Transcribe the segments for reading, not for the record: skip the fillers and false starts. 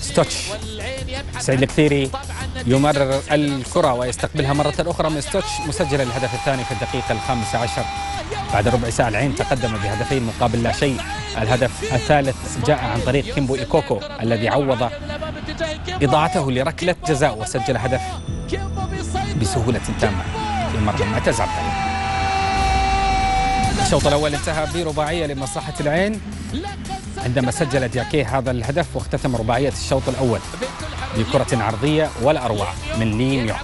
ستوتش سعيد الكثيري يمرر الكرة ويستقبلها مرة أخرى من ستوتش، مسجل الهدف الثاني في الدقيقة 15 بعد ربع ساعة. العين تقدم بهدفين مقابل لا شيء. الهدف الثالث جاء عن طريق كيمبو إيكوكو الذي عوض إضاعته لركلة جزاء وسجل هدف بسهولة تامة في مرمى معتز عبد الله. الشوط الأول انتهى برباعية لمصلحة العين عندما سجل دياكي هذا الهدف، واختتم رباعية الشوط الأول بكرة عرضية ولا أروع من لين يونغ.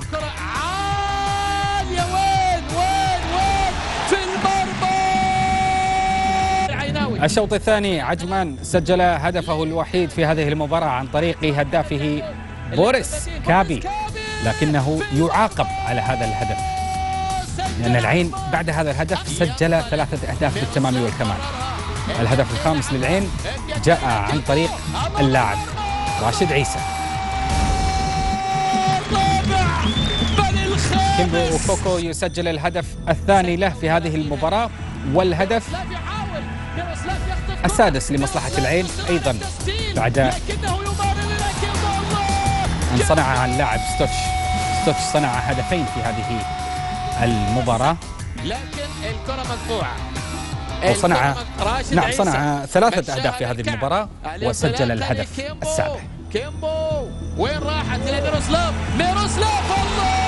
الشوط الثاني عجمان سجل هدفه الوحيد في هذه المباراة عن طريق هدافه بوريس كابي، لكنه يعاقب على هذا الهدف لأن العين بعد هذا الهدف سجل 3 أهداف بالتمام والكمال. الهدف الخامس للعين جاء عن طريق اللاعب راشد عيسى. كيمبو كوكو يسجل الهدف الثاني له في هذه المباراة والهدف السادس لمصلحة العين أيضا بعد أن صنع اللاعب ستوتش صنع هدفين في هذه المباراة، لكن الكرة مقطوعة وصنع صنع 3 أهداف في هذه المباراة وسجل الهدف السابع. كيمبو وين راحت إلى ميروسلاف الله